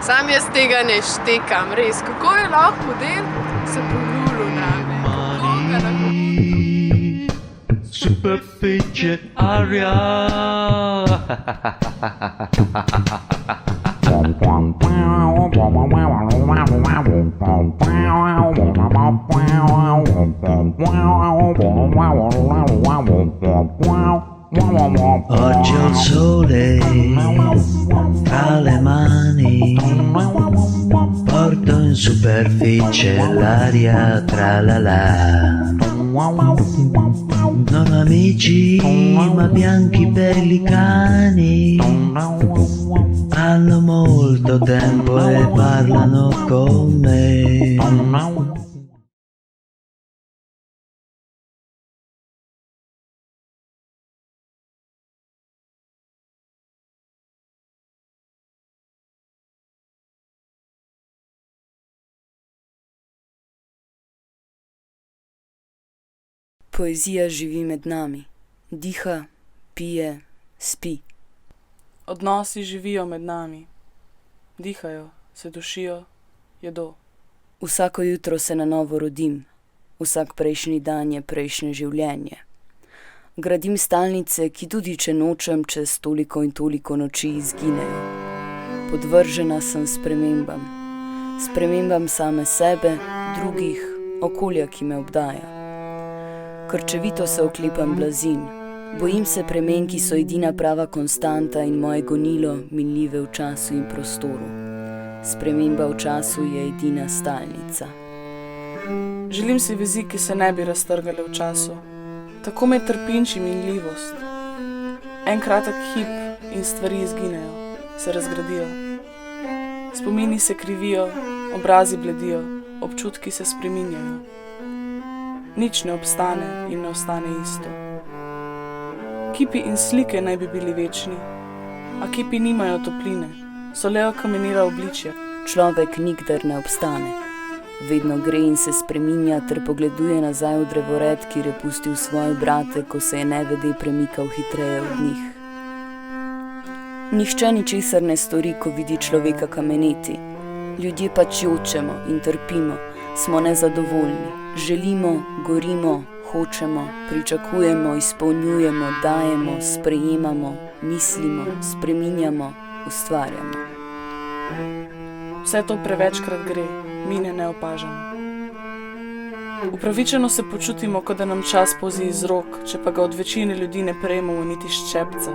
Sam jaz tega ne štekam, res. Kako je lahko model se poljubljal name? Kako ga lahko? Superficie aria. Oggi ho il sole tra le mani, porto in superficie l'aria tra la la. Non amici ma bianchi pellicani, hanno molto tempo e parlano con me. Poezija živi med nami, diha, pije, spi. Odnosi živijo med nami, dihajo, se dušijo, jedo. Vsako jutro se na novo rodim, vsak prejšnji dan je prejšnje življenje. Gradim stalnice, ki tudi če nočem, čez toliko in toliko noči izginejo. Podvržena sem spremembam. Spremembam same sebe, drugih, okolja, ki me obdaja. Krčevito se oklepam blazin. Bojim se premen, ki so edina prava konstanta in moje gonilo, minljive v času in prostoru. Sprememba v času je edina stalnica. Želim si vezi, ki se ne bi raztrgale v času. Tako me trpinči minljivost. En kratek hip in stvari izginejo, se razgradijo. Spomini se krivijo, obrazi bledijo, občutki se spreminjajo. Nič ne obstane in ne ostane isto. Kipi in slike naj bi bili večni, a kipi nimajo topline, so le okamenira obličja. Človek nikdar ne obstane. Vedno gre in se spreminja ter pogleduje nazaj v drevored, kjer je pustil svoje brate, ko se je nevede premikal hitreje od njih. Nihče ničesar ne stori, ko vidi človeka kameneti. Ljudje pač jočemo in trpimo, smo nezadovoljni. Želimo, gorimo, hočemo, pričakujemo, izpolnjujemo, dajemo, sprejemamo, mislimo, spreminjamo, ustvarjamo. Vse to prevečkrat gre, mine neopaženo. Upravičeno se počutimo, kot da nam čas polzi iz rok, če pa ga od večine ljudi ne prejmemo niti ščepca.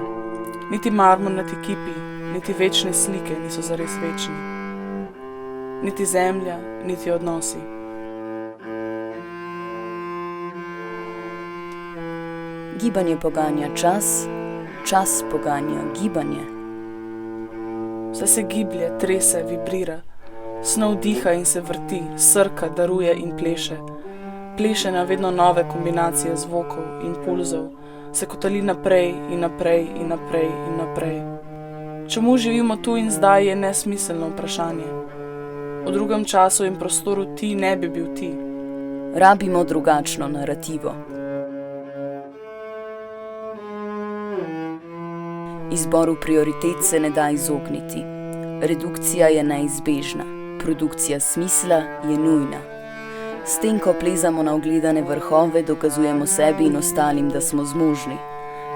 Niti marmornati kipi, niti večne slike niso zares večni. Niti zemlja, niti odnosi. Gibanje poganja čas, čas poganja gibanje. Vse se giblje, trese, vibrira. Snov diha in se vrti, srka, daruje in pleše. Pleše na vedno nove kombinacije zvokov in pulzov, se kotali naprej in naprej in naprej in naprej. Čemu živimo tu in zdaj je nesmiselno vprašanje. V drugem času in prostoru ti ne bi bil ti. Rabimo drugačno narativo. Izboru prioritet se ne da izogniti. Redukcija je neizbežna. Produkcija smisla je nujna. S tem, ko plezamo na ogledane vrhove, dokazujemo sebi in ostalim, da smo zmožni,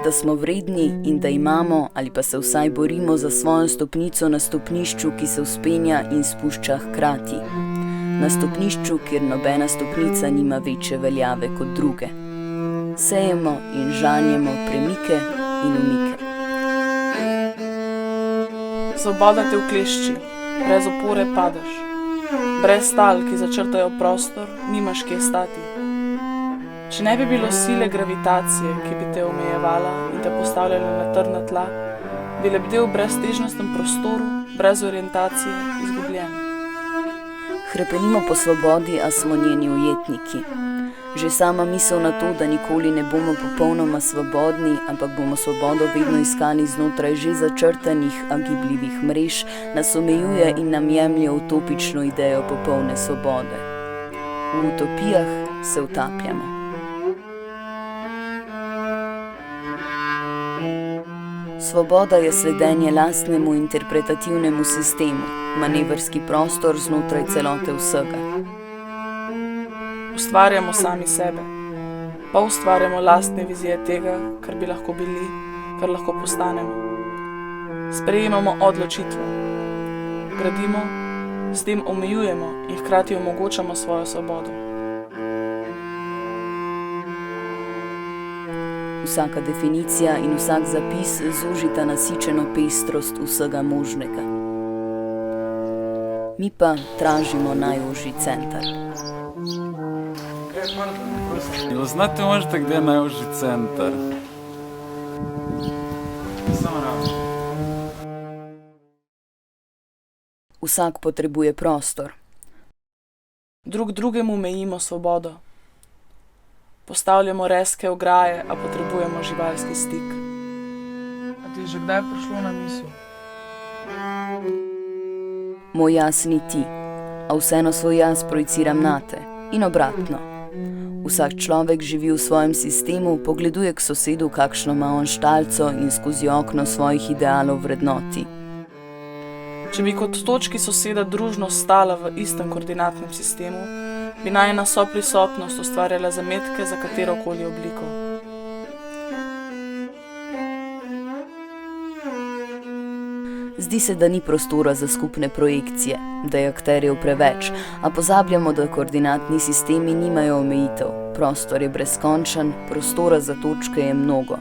da smo vredni in da imamo ali pa se vsaj borimo za svojo stopnico na stopnišču, ki se vzpenja in spušča hkrati. Na stopnišču, kjer nobena stopnica nima večje veljave kot druge. Sejemo in žanjemo premike in umike. Svoboda te uklešči, brez opore padaš. Brez tal, ki začrtajo prostor, nimaš kje stati. Če ne bi bilo sile gravitacije, ki bi te omejevala in te postavljala na trdna tla, bi lebdel v breztežnostnem prostoru, brez orientacije, izgubljen. Hrepenimo po svobodi, a smo njeni ujetniki. Že sama misel na to, da nikoli ne bomo popolnoma svobodni, ampak bomo svobodo vedno iskali znotraj že začrtanih, a gibljivih mrež, nas omejuje in nam jemlje utopično idejo popolne svobode. V utopijah se utapljamo. Svoboda je sledenje lastnemu interpretativnemu sistemu, manevrski prostor znotraj celote vsega. Ustvarjamo sami sebe, pa ustvarjamo lastne vizije tega, kar bi lahko bili, kar lahko postanemo. Sprejemamo odločitve, gradimo, s tem omejujemo in hkrati omogočamo svojo svobodo. Vsaka definicija in vsak zapis zožita nasičeno pestrost vsega možnega. Mi pa tražimo najožji center. Jel znate možete gdje je najožji centar? Vsak potrebuje prostor. Drug drugemu mejimo svobodo. Postavljamo rezke ograje, a potrebujemo živalski stik. A ti je že kdaj prišlo na misel? Moj jaz ni ti, a vseeno svoj jaz projiciram nate in obratno. Vsak človek živi v svojem sistemu, pogleduje k sosedu, kakšno ima on štalco in skozi okno svojih idealov vrednoti. Če bi kot točki soseda družno stala v istem koordinatnem sistemu, bi najina soprisotnost ustvarjala zametke za katerokoli obliko. Zdi se, da ni prostora za skupne projekcije, da je akterjev preveč, a pozabljamo, da koordinatni sistemi nimajo omejitev. Prostor je brezkončen, prostora za točke je mnogo.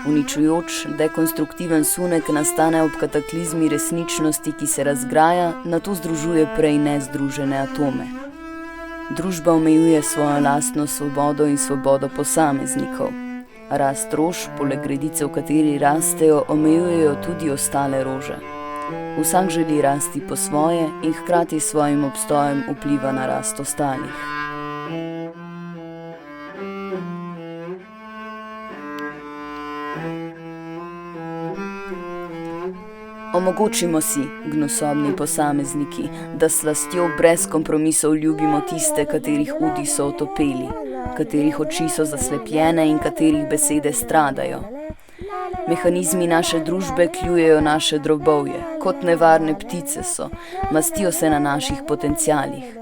Uničujoč, dekonstruktiven sunek nastane ob kataklizmi resničnosti, ki se razgraja, nato združuje prej nezdružene atome. Družba omejuje svojo lastno svobodo in svobodo posameznikov. Rast rož, poleg gredice, v kateri rastejo, omejujejo tudi ostale rože. Vsak želi rasti po svoje in hkrati s svojim obstojem vpliva na rast ostalih. Omogočimo si, gnusobni posamezniki, da s slastjo brez kompromisov ljubimo tiste, katerih udi so otopeli, katerih oči so zaslepljene in katerih besede stradajo. Mehanizmi naše družbe kljujejo naše drobovje, kot nevarne ptice so, mastijo se na naših potencialih.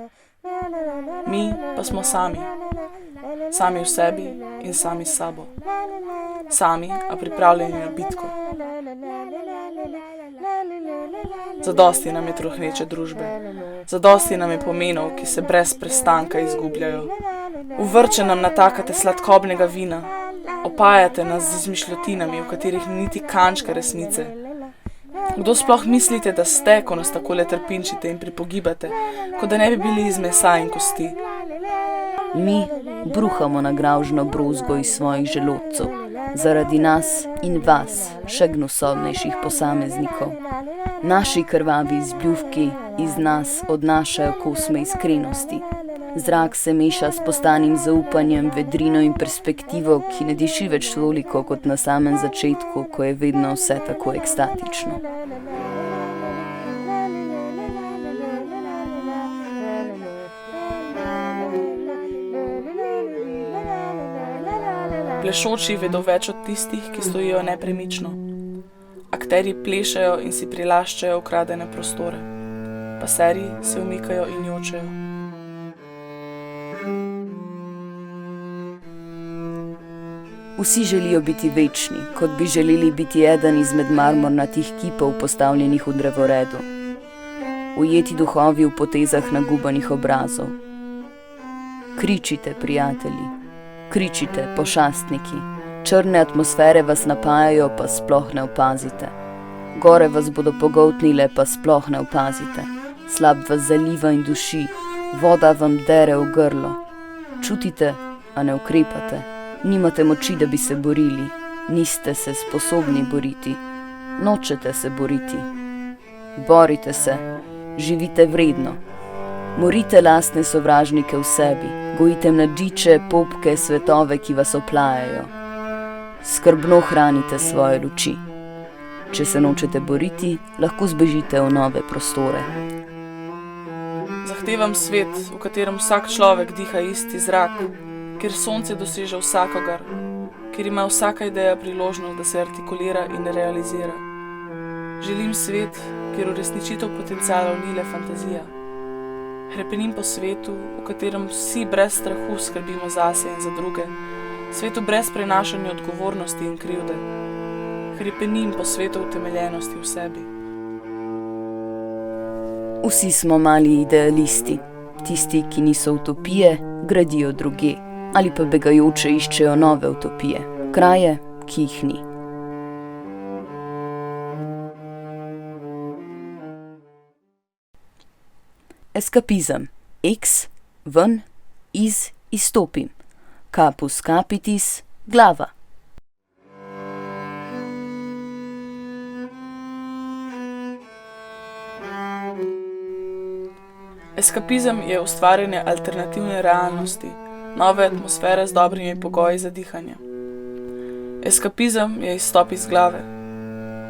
Mi pa smo sami. Sami v sebi in sami s sabo. Sami, a pripravljeni na bitko. Zadosti nam je trohneče družbe. Zadosti nam je pomenov, ki se brez prestanka izgubljajo. V vrče nam natakate sladkobnega vina. Opajate nas z izmišljotinami, v katerih ni niti kančka resnice. Kdo sploh mislite, da ste, ko nas takole trpinčite in pripogibate, kot da ne bi bili iz mesa in kosti? Mi bruhamo na gravžno brozgo iz svojih želodcev, zaradi nas in vas, še gnusobnejših posameznikov. Naši krvavi izbljuvki iz nas odnašajo kosme iskrenosti. Zrak se meša s postanim zaupanjem, vedrino in perspektivo, ki ne diši več toliko kot na samem začetku, ko je vedno vse tako ekstatično. Plešoči vedo več od tistih, ki stojijo nepremično. Akterji plešajo in si prilaščajo ukradene prostore. Paserji se umikajo in jočejo. Vsi želijo biti večni, kot bi želeli biti eden izmed marmornatih kipov postavljenih v drevoredu. Ujeti duhovi v potezah nagubanih obrazov. Kričite, prijatelji, kričite, pošastniki. Črne atmosfere vas napajajo, pa sploh ne opazite. Gore vas bodo pogoltnile, pa sploh ne opazite. slab vas zaliva in duši, voda vam dere v grlo. Čutite, a ne ukrepate, nimate moči, da bi se borili, niste se sposobni boriti, nočete se boriti. Borite se, živite vredno. Morite lastne sovražnike v sebi, gojite mladiče, popke, svetove, ki vas oplajajo. Skrbno hranite svoje luči. Če se nočete boriti, lahko zbežite v nove prostore. Zahtevam svet, v katerem vsak človek diha isti zrak, kjer sonce doseže vsakogar, kjer ima vsaka ideja priložnost, da se artikulira in realizira. Želim svet, kjer uresničitev potencialov ni le fantazija. Hrepenim po svetu, v katerem vsi brez strahu skrbimo zase in za druge, svetu brez prenašanja odgovornosti in krivde. Hrepenim po svetu utemeljenosti v sebi. Vsi smo mali idealisti. Tisti, ki niso utopije, gradijo druge, ali pa begajoče iščejo nove utopije, kraje, ki jih ni. Eskapizem. Ex, ven, izstopim. Capus capitis, glava. Eskapizem je ustvarjanje alternativne realnosti, nove atmosfere z dobrimi pogoji za dihanje. Eskapizem je izstop iz glave,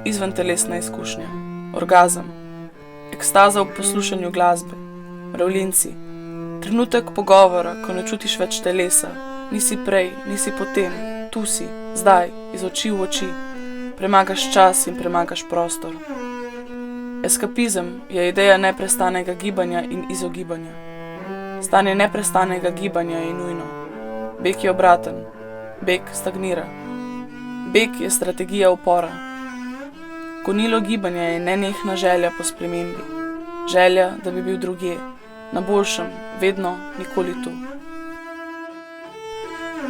izven telesna izkušnja, orgazem, ekstaza v poslušanju glasbe, mravljinci, trenutek pogovora, ko ne čutiš več telesa, nisi prej, nisi potem, tu si, zdaj, iz oči v oči, premagaš čas in premagaš prostor. Eskapizem je ideja neprestanega gibanja in izogibanja. Stanje neprestanega gibanja je nujno. Beg je obraten. Beg stagnira. Beg je strategija upora. Gonilo gibanja je nenehna želja po spremembi. Želja, da bi bil drugje, na boljšem, vedno, nikoli tu.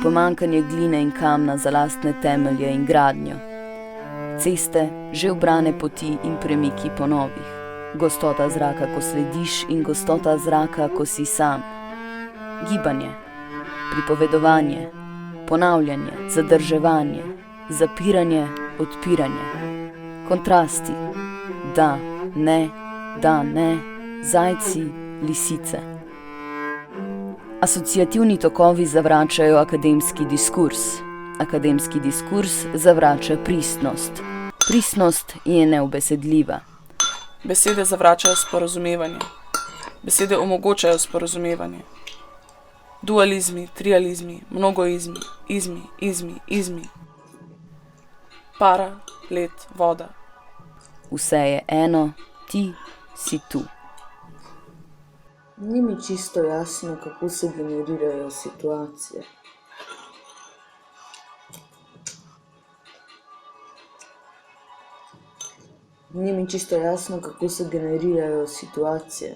Pomanjkanje gline in kamna za lastne temelje in gradnjo. Ceste, že ubrane poti in premiki po novih. Gostota zraka, ko slediš, in gostota zraka, ko si sam. Gibanje, pripovedovanje, ponavljanje, zadrževanje, zapiranje, odpiranje. Kontrasti, da, ne, zajci, lisice. Asociativni tokovi zavračajo akademski diskurs. Akademski diskurs zavrača pristnost. Pristnost je neubesedljiva. Besede zavračajo sporazumevanje. Besede omogočajo sporazumevanje. Dualizmi, trializmi, mnogoizmi, izmi. Para, led, voda. Vse je eno, ti si tu. Ni mi čisto jasno, kako se generirajo situacije. Ni mi čisto jasno, kako se generirajo situacije.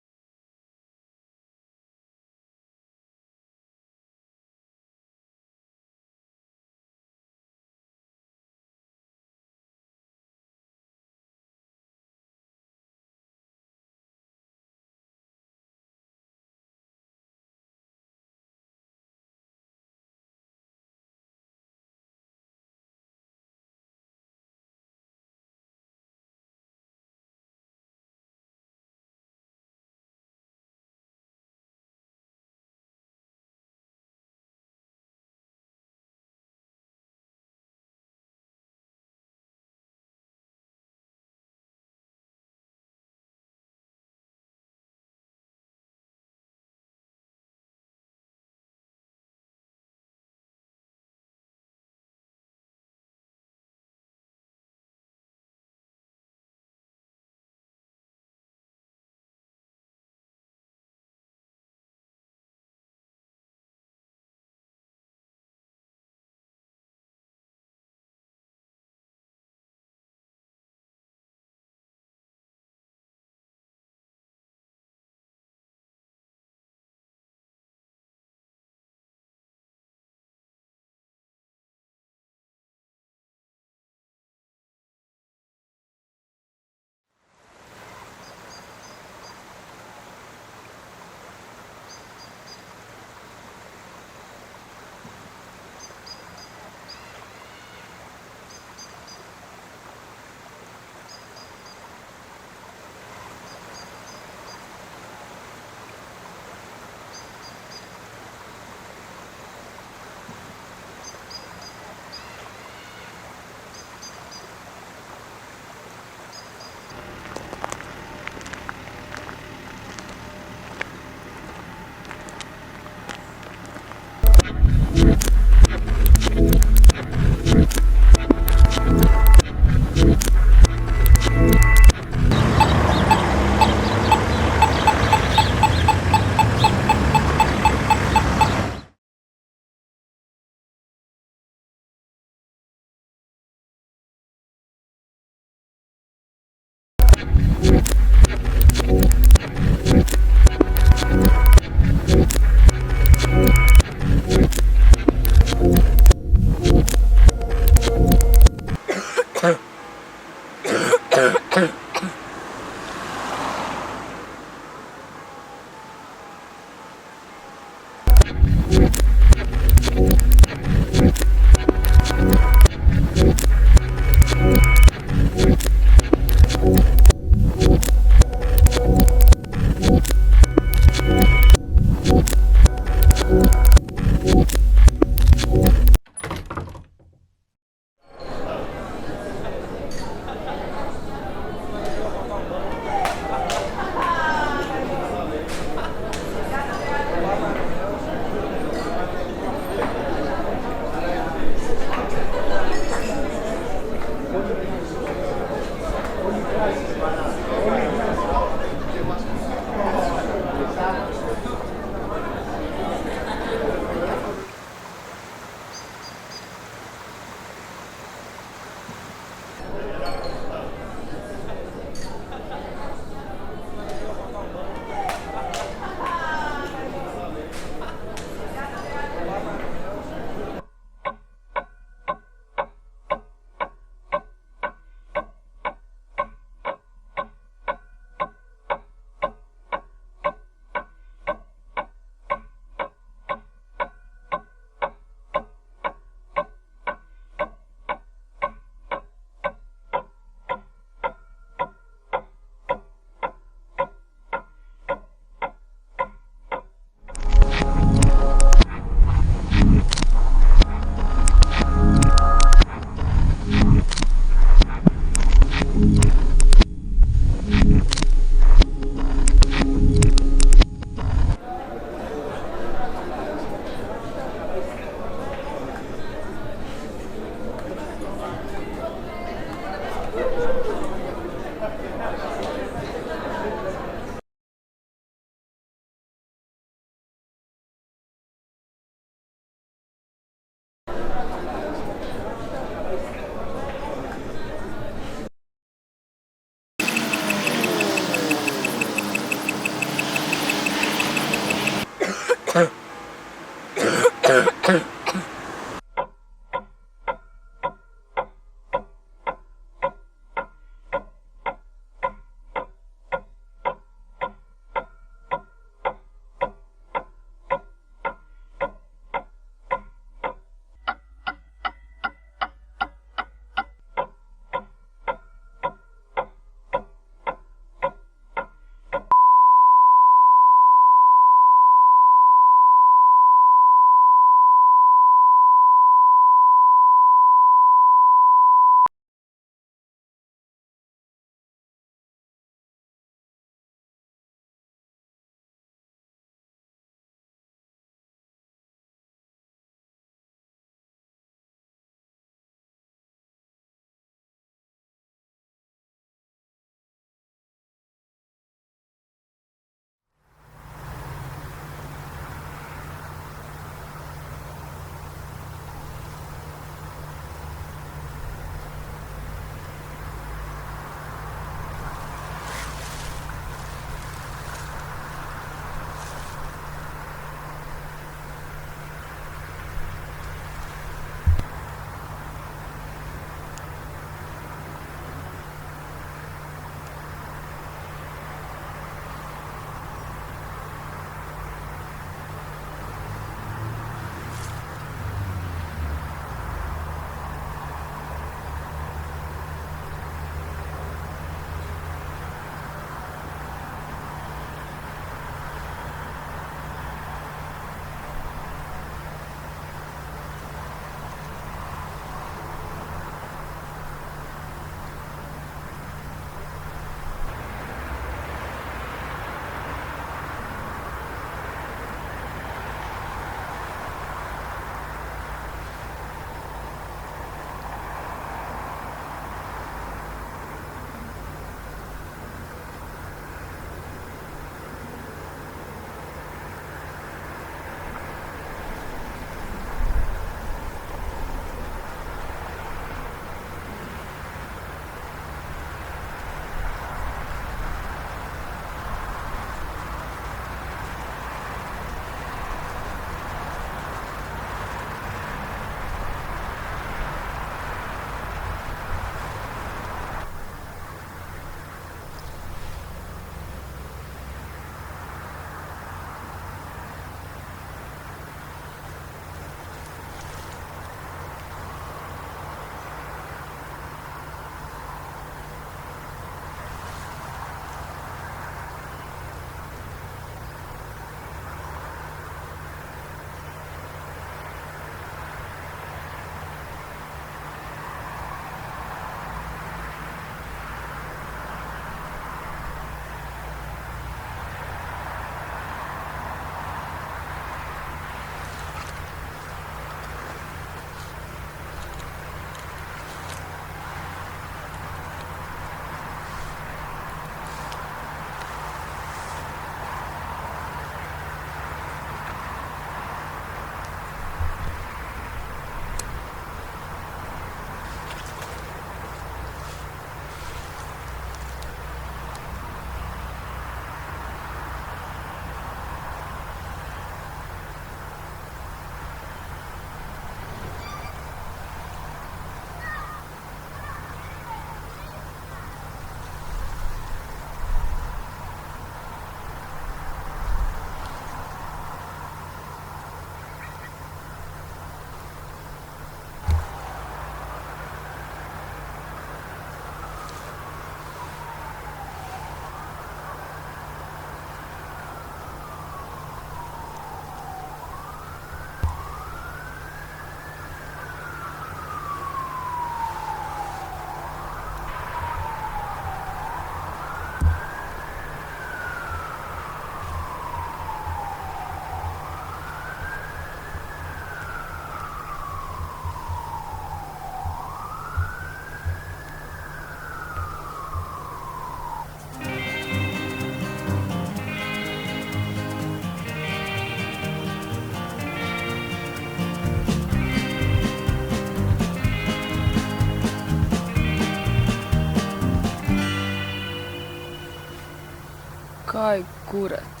Kaj kurac?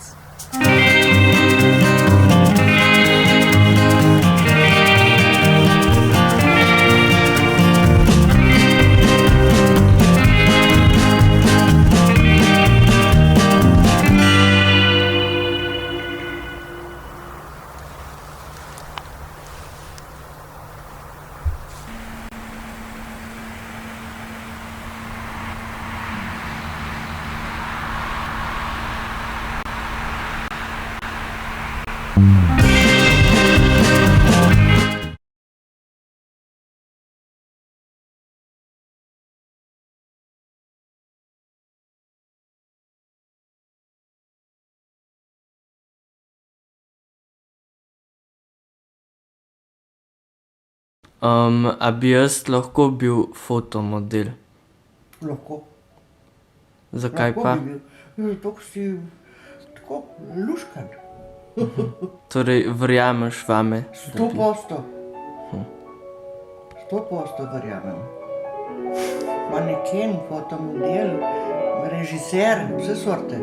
A bi jaz lahko bil fotomodel? Lahko. Zakaj Lahko pa? bi bil. Zato, ker si tako luškan. Torej, verjameš vame? 100%. 100% verjamem. Maneken, fotomodel, režiser, vse sorte.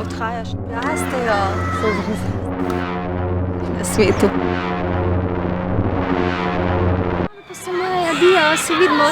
Odhajaš, rastejo, so na svetu. Pa se moje, adijo, se vidimo.